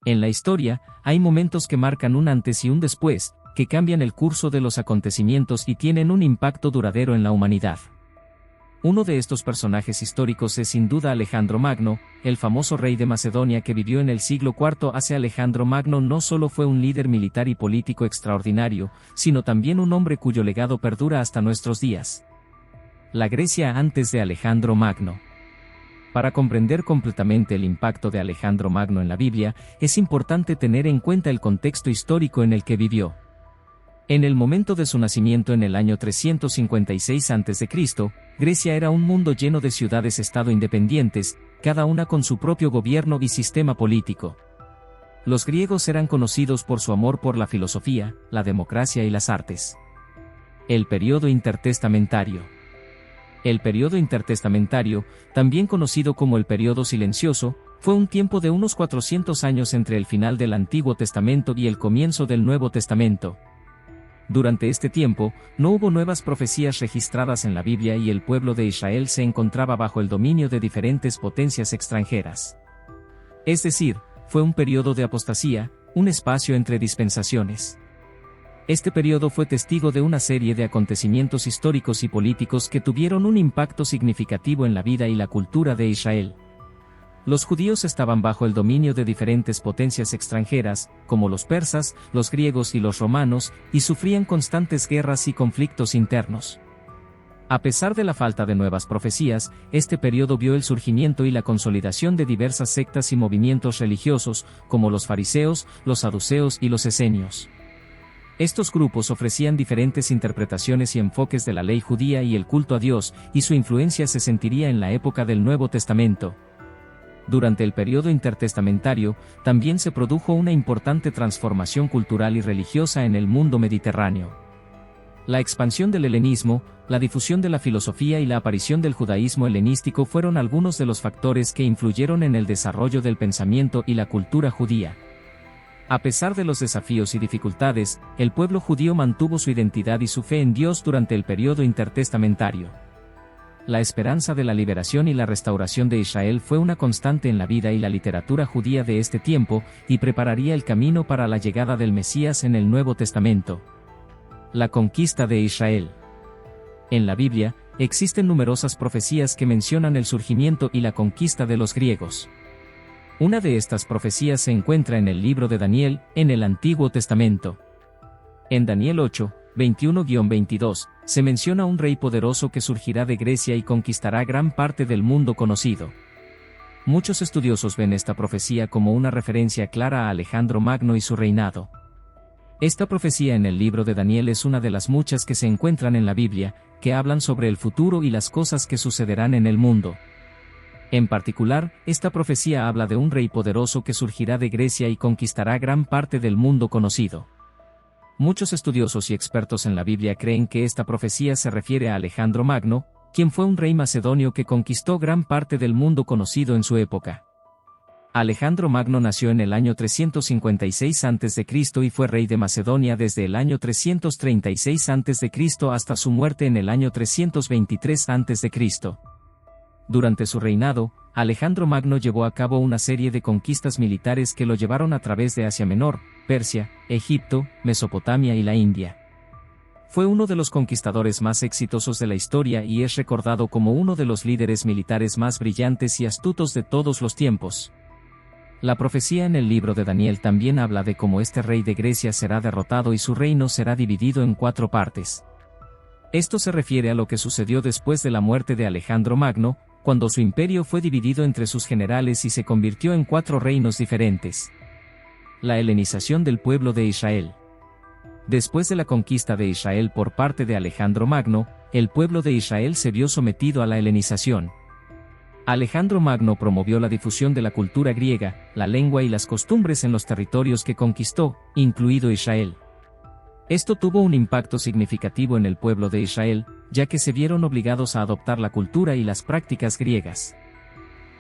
En la historia, hay momentos que marcan un antes y un después, que cambian el curso de los acontecimientos y tienen un impacto duradero en la humanidad. Uno de estos personajes históricos es sin duda Alejandro Magno, el famoso rey de Macedonia que vivió en el siglo IV a.C. Alejandro Magno no solo fue un líder militar y político extraordinario, sino también un hombre cuyo legado perdura hasta nuestros días. La Grecia antes de Alejandro Magno. Para comprender completamente el impacto de Alejandro Magno en la Biblia, es importante tener en cuenta el contexto histórico en el que vivió. En el momento de su nacimiento en el año 356 a.C., Grecia era un mundo lleno de ciudades-estado independientes, cada una con su propio gobierno y sistema político. Los griegos eran conocidos por su amor por la filosofía, la democracia y las artes. El período intertestamentario. El período intertestamentario, también conocido como el período silencioso, fue un tiempo de unos 400 años entre el final del Antiguo Testamento y el comienzo del Nuevo Testamento. Durante este tiempo, no hubo nuevas profecías registradas en la Biblia y el pueblo de Israel se encontraba bajo el dominio de diferentes potencias extranjeras. Es decir, fue un periodo de apostasía, un espacio entre dispensaciones. Este periodo fue testigo de una serie de acontecimientos históricos y políticos que tuvieron un impacto significativo en la vida y la cultura de Israel. Los judíos estaban bajo el dominio de diferentes potencias extranjeras, como los persas, los griegos y los romanos, y sufrían constantes guerras y conflictos internos. A pesar de la falta de nuevas profecías, este periodo vio el surgimiento y la consolidación de diversas sectas y movimientos religiosos, como los fariseos, los saduceos y los esenios. Estos grupos ofrecían diferentes interpretaciones y enfoques de la ley judía y el culto a Dios, y su influencia se sentiría en la época del Nuevo Testamento. Durante el periodo intertestamentario, también se produjo una importante transformación cultural y religiosa en el mundo mediterráneo. La expansión del helenismo, la difusión de la filosofía y la aparición del judaísmo helenístico fueron algunos de los factores que influyeron en el desarrollo del pensamiento y la cultura judía. A pesar de los desafíos y dificultades, el pueblo judío mantuvo su identidad y su fe en Dios durante el periodo intertestamentario. La esperanza de la liberación y la restauración de Israel fue una constante en la vida y la literatura judía de este tiempo, y prepararía el camino para la llegada del Mesías en el Nuevo Testamento. La conquista de Israel. En la Biblia, existen numerosas profecías que mencionan el surgimiento y la conquista de los griegos. Una de estas profecías se encuentra en el libro de Daniel, en el Antiguo Testamento. En Daniel 8, 21-22, se menciona un rey poderoso que surgirá de Grecia y conquistará gran parte del mundo conocido. Muchos estudiosos ven esta profecía como una referencia clara a Alejandro Magno y su reinado. Esta profecía en el libro de Daniel es una de las muchas que se encuentran en la Biblia, que hablan sobre el futuro y las cosas que sucederán en el mundo. En particular, esta profecía habla de un rey poderoso que surgirá de Grecia y conquistará gran parte del mundo conocido. Muchos estudiosos y expertos en la Biblia creen que esta profecía se refiere a Alejandro Magno, quien fue un rey macedonio que conquistó gran parte del mundo conocido en su época. Alejandro Magno nació en el año 356 a.C. y fue rey de Macedonia desde el año 336 a.C. hasta su muerte en el año 323 a.C. Durante su reinado, Alejandro Magno llevó a cabo una serie de conquistas militares que lo llevaron a través de Asia Menor, Persia, Egipto, Mesopotamia y la India. Fue uno de los conquistadores más exitosos de la historia y es recordado como uno de los líderes militares más brillantes y astutos de todos los tiempos. La profecía en el libro de Daniel también habla de cómo este rey de Grecia será derrotado y su reino será dividido en 4 partes. Esto se refiere a lo que sucedió después de la muerte de Alejandro Magno, cuando su imperio fue dividido entre sus generales y se convirtió en 4 reinos diferentes. La helenización del pueblo de Israel. Después de la conquista de Israel por parte de Alejandro Magno, el pueblo de Israel se vio sometido a la helenización. Alejandro Magno promovió la difusión de la cultura griega, la lengua y las costumbres en los territorios que conquistó, incluido Israel. Esto tuvo un impacto significativo en el pueblo de Israel, ya que se vieron obligados a adoptar la cultura y las prácticas griegas.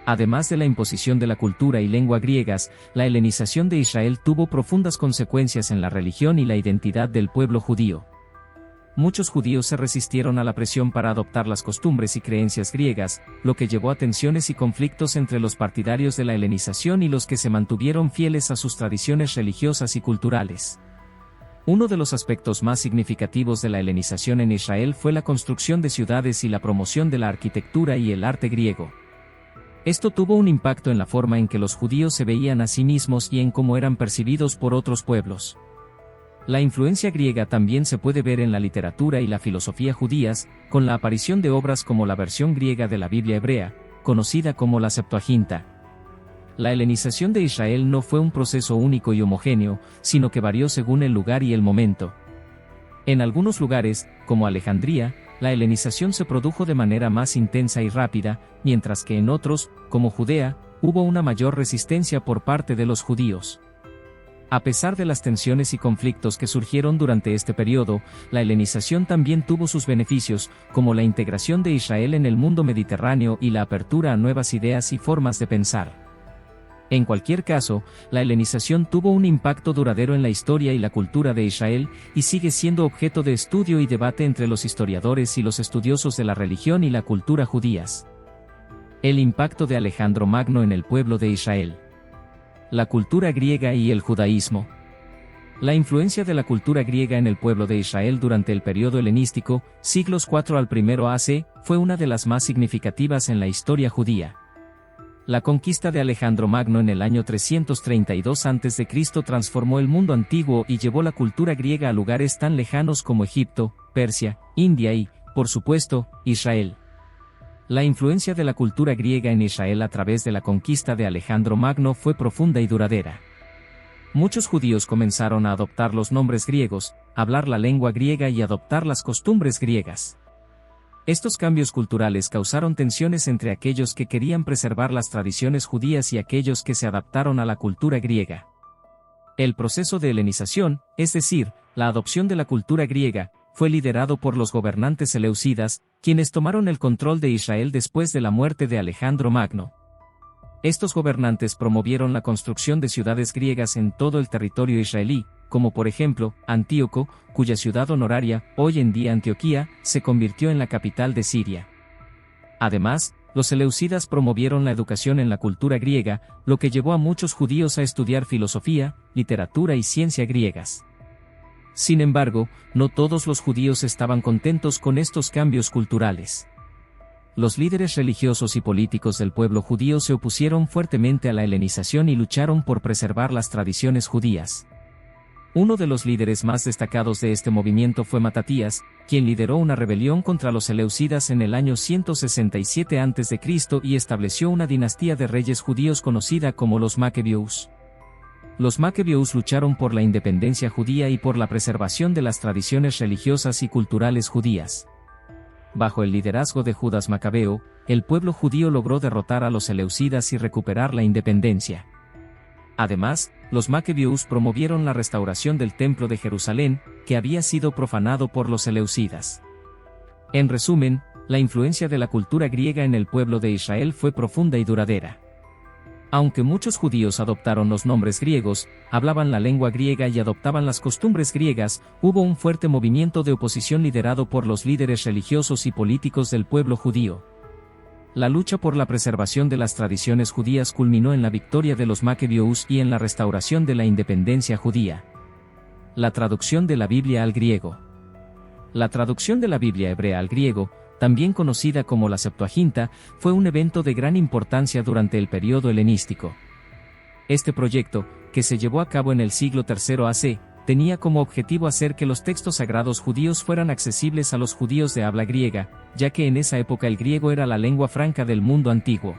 Además de la imposición de la cultura y lengua griegas, la helenización de Israel tuvo profundas consecuencias en la religión y la identidad del pueblo judío. muchos judíos se resistieron a la presión para adoptar las costumbres y creencias griegas, lo que llevó a tensiones y conflictos entre los partidarios de la helenización y los que se mantuvieron fieles a sus tradiciones religiosas y culturales. Uno de los aspectos más significativos de la helenización en Israel fue la construcción de ciudades y la promoción de la arquitectura y el arte griego. Esto tuvo un impacto en la forma en que los judíos se veían a sí mismos y en cómo eran percibidos por otros pueblos. La influencia griega también se puede ver en la literatura y la filosofía judías, con la aparición de obras como la versión griega de la Biblia hebrea, conocida como la Septuaginta. La helenización de Israel no fue un proceso único y homogéneo, sino que varió según el lugar y el momento. En algunos lugares, como Alejandría, la helenización se produjo de manera más intensa y rápida, mientras que en otros, como Judea, hubo una mayor resistencia por parte de los judíos. A pesar de las tensiones y conflictos que surgieron durante este periodo, la helenización también tuvo sus beneficios, como la integración de Israel en el mundo mediterráneo y la apertura a nuevas ideas y formas de pensar. En cualquier caso, la helenización tuvo un impacto duradero en la historia y la cultura de Israel, y sigue siendo objeto de estudio y debate entre los historiadores y los estudiosos de la religión y la cultura judías. El impacto de Alejandro Magno en el pueblo de Israel. La cultura griega y el judaísmo. La influencia de la cultura griega en el pueblo de Israel durante el periodo helenístico, siglos IV al I AC, fue una de las más significativas en la historia judía. La conquista de Alejandro Magno en el año 332 a.C. transformó el mundo antiguo y llevó la cultura griega a lugares tan lejanos como Egipto, Persia, India y, por supuesto, Israel. La influencia de la cultura griega en Israel a través de la conquista de Alejandro Magno fue profunda y duradera. Muchos judíos comenzaron a adoptar los nombres griegos, hablar la lengua griega y adoptar las costumbres griegas. Estos cambios culturales causaron tensiones entre aquellos que querían preservar las tradiciones judías y aquellos que se adaptaron a la cultura griega. El proceso de helenización, es decir, la adopción de la cultura griega, fue liderado por los gobernantes seleucidas, quienes tomaron el control de Israel después de la muerte de Alejandro Magno. Estos gobernantes promovieron la construcción de ciudades griegas en todo el territorio israelí, como por ejemplo, Antíoco, cuya ciudad honoraria, hoy en día Antioquía, se convirtió en la capital de Siria. Además, los seleucidas promovieron la educación en la cultura griega, lo que llevó a muchos judíos a estudiar filosofía, literatura y ciencia griegas. Sin embargo, no todos los judíos estaban contentos con estos cambios culturales. Los líderes religiosos y políticos del pueblo judío se opusieron fuertemente a la helenización y lucharon por preservar las tradiciones judías. Uno de los líderes más destacados de este movimiento fue Matatías, quien lideró una rebelión contra los seleucidas en el año 167 a.C. y estableció una dinastía de reyes judíos conocida como los Macabeos. Los Macabeos lucharon por la independencia judía y por la preservación de las tradiciones religiosas y culturales judías. Bajo el liderazgo de Judas Macabeo, el pueblo judío logró derrotar a los seleucidas y recuperar la independencia. Además, los Macabeos promovieron la restauración del Templo de Jerusalén, que había sido profanado por los seleucidas. En resumen, la influencia de la cultura griega en el pueblo de Israel fue profunda y duradera. Aunque muchos judíos adoptaron los nombres griegos, hablaban la lengua griega y adoptaban las costumbres griegas, hubo un fuerte movimiento de oposición liderado por los líderes religiosos y políticos del pueblo judío. La lucha por la preservación de las tradiciones judías culminó en la victoria de los Macabeos y en la restauración de la independencia judía. La traducción de la Biblia al griego. La traducción de la Biblia hebrea al griego, también conocida como la Septuaginta, fue un evento de gran importancia durante el periodo helenístico. Este proyecto, que se llevó a cabo en el siglo III AC, tenía como objetivo hacer que los textos sagrados judíos fueran accesibles a los judíos de habla griega, ya que en esa época el griego era la lengua franca del mundo antiguo.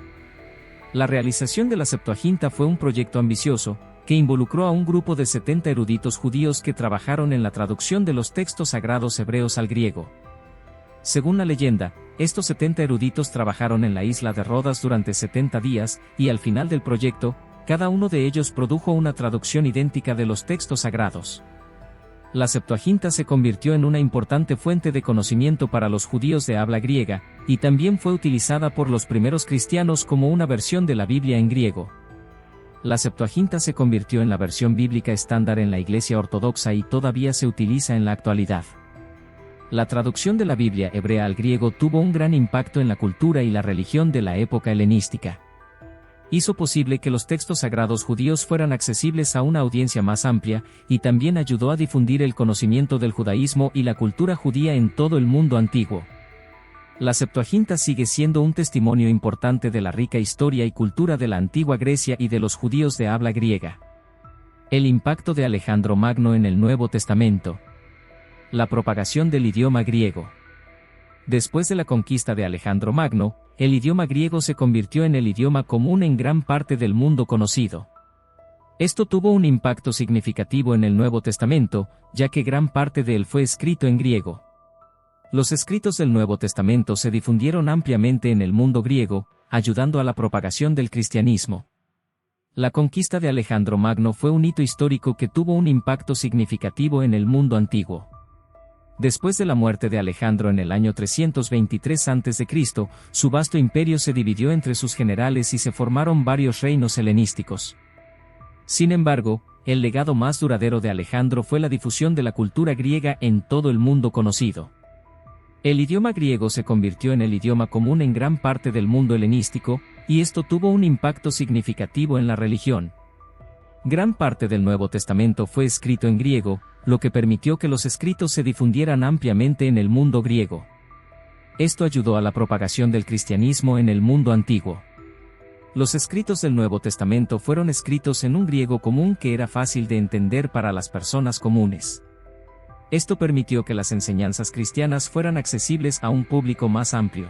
La realización de la Septuaginta fue un proyecto ambicioso, que involucró a un grupo de 70 eruditos judíos que trabajaron en la traducción de los textos sagrados hebreos al griego. Según la leyenda, estos 70 eruditos trabajaron en la isla de Rodas durante 70 días, y al final del proyecto, cada uno de ellos produjo una traducción idéntica de los textos sagrados. La Septuaginta se convirtió en una importante fuente de conocimiento para los judíos de habla griega, y también fue utilizada por los primeros cristianos como una versión de la Biblia en griego. La Septuaginta se convirtió en la versión bíblica estándar en la Iglesia Ortodoxa y todavía se utiliza en la actualidad. La traducción de la Biblia hebrea al griego tuvo un gran impacto en la cultura y la religión de la época helenística. Hizo posible que los textos sagrados judíos fueran accesibles a una audiencia más amplia, y también ayudó a difundir el conocimiento del judaísmo y la cultura judía en todo el mundo antiguo. La Septuaginta sigue siendo un testimonio importante de la rica historia y cultura de la antigua Grecia y de los judíos de habla griega. El impacto de Alejandro Magno en el Nuevo Testamento. La propagación del idioma griego. Después de la conquista de Alejandro Magno, el idioma griego se convirtió en el idioma común en gran parte del mundo conocido. Esto tuvo un impacto significativo en el Nuevo Testamento, ya que gran parte de él fue escrito en griego. Los escritos del Nuevo Testamento se difundieron ampliamente en el mundo griego, ayudando a la propagación del cristianismo. La conquista de Alejandro Magno fue un hito histórico que tuvo un impacto significativo en el mundo antiguo. Después de la muerte de Alejandro en el año 323 a.C., su vasto imperio se dividió entre sus generales y se formaron varios reinos helenísticos. Sin embargo, el legado más duradero de Alejandro fue la difusión de la cultura griega en todo el mundo conocido. El idioma griego se convirtió en el idioma común en gran parte del mundo helenístico, y esto tuvo un impacto significativo en la religión. Gran parte del Nuevo Testamento fue escrito en griego, lo que permitió que los escritos se difundieran ampliamente en el mundo griego. Esto ayudó a la propagación del cristianismo en el mundo antiguo. Los escritos del Nuevo Testamento fueron escritos en un griego común que era fácil de entender para las personas comunes. Esto permitió que las enseñanzas cristianas fueran accesibles a un público más amplio.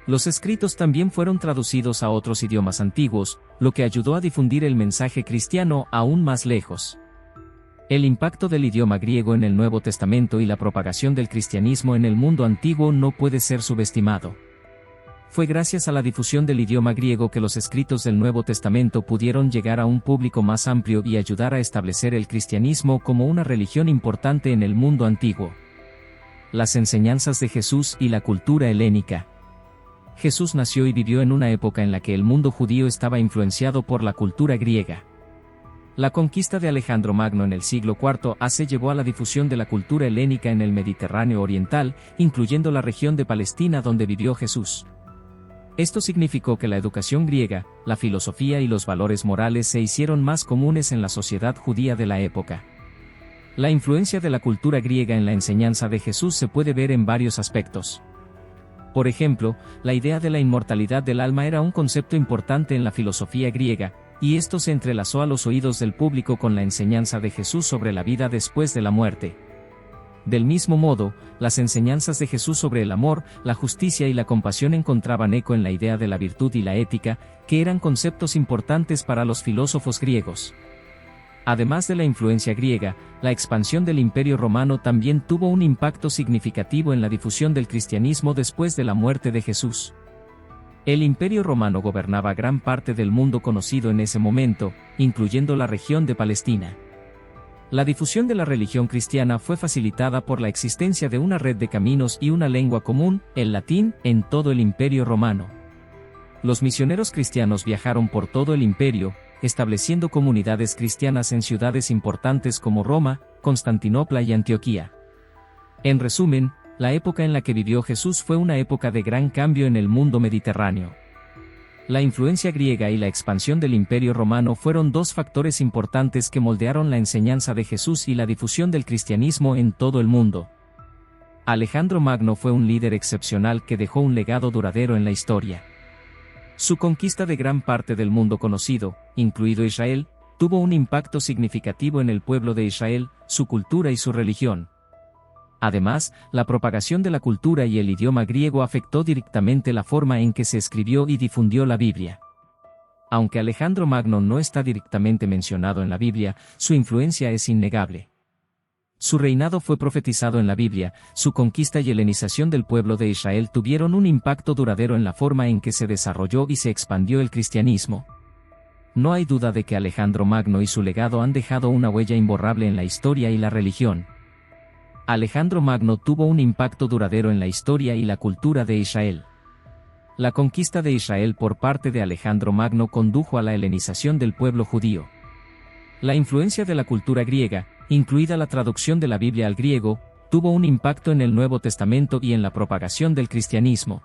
Los escritos también fueron traducidos a otros idiomas antiguos, lo que ayudó a difundir el mensaje cristiano aún más lejos. El impacto del idioma griego en el Nuevo Testamento y la propagación del cristianismo en el mundo antiguo no puede ser subestimado. Fue gracias a la difusión del idioma griego que los escritos del Nuevo Testamento pudieron llegar a un público más amplio y ayudar a establecer el cristianismo como una religión importante en el mundo antiguo. Las enseñanzas de Jesús y la cultura helénica. Jesús nació y vivió en una época en la que el mundo judío estaba influenciado por la cultura griega. La conquista de Alejandro Magno en el siglo IV a.C. llevó a la difusión de la cultura helénica en el Mediterráneo oriental, incluyendo la región de Palestina donde vivió Jesús. Esto significó que la educación griega, la filosofía y los valores morales se hicieron más comunes en la sociedad judía de la época. La influencia de la cultura griega en la enseñanza de Jesús se puede ver en varios aspectos. Por ejemplo, la idea de la inmortalidad del alma era un concepto importante en la filosofía griega, y esto se entrelazó a los oídos del público con la enseñanza de Jesús sobre la vida después de la muerte. Del mismo modo, las enseñanzas de Jesús sobre el amor, la justicia y la compasión encontraban eco en la idea de la virtud y la ética, que eran conceptos importantes para los filósofos griegos. Además de la influencia griega, la expansión del Imperio Romano también tuvo un impacto significativo en la difusión del cristianismo después de la muerte de Jesús. El Imperio Romano gobernaba gran parte del mundo conocido en ese momento, incluyendo la región de Palestina. La difusión de la religión cristiana fue facilitada por la existencia de una red de caminos y una lengua común, el latín, en todo el Imperio Romano. Los misioneros cristianos viajaron por todo el imperio, estableciendo comunidades cristianas en ciudades importantes como Roma, Constantinopla y Antioquía. En resumen, la época en la que vivió Jesús fue una época de gran cambio en el mundo mediterráneo. La influencia griega y la expansión del Imperio Romano fueron dos factores importantes que moldearon la enseñanza de Jesús y la difusión del cristianismo en todo el mundo. Alejandro Magno fue un líder excepcional que dejó un legado duradero en la historia. Su conquista de gran parte del mundo conocido, incluido Israel, tuvo un impacto significativo en el pueblo de Israel, su cultura y su religión. Además, la propagación de la cultura y el idioma griego afectó directamente la forma en que se escribió y difundió la Biblia. Aunque Alejandro Magno no está directamente mencionado en la Biblia, su influencia es innegable. Su reinado fue profetizado en la Biblia, su conquista y helenización del pueblo de Israel tuvieron un impacto duradero en la forma en que se desarrolló y se expandió el cristianismo. No hay duda de que Alejandro Magno y su legado han dejado una huella imborrable en la historia y la religión. Alejandro Magno tuvo un impacto duradero en la historia y la cultura de Israel. La conquista de Israel por parte de Alejandro Magno condujo a la helenización del pueblo judío. La influencia de la cultura griega, incluida la traducción de la Biblia al griego, tuvo un impacto en el Nuevo Testamento y en la propagación del cristianismo.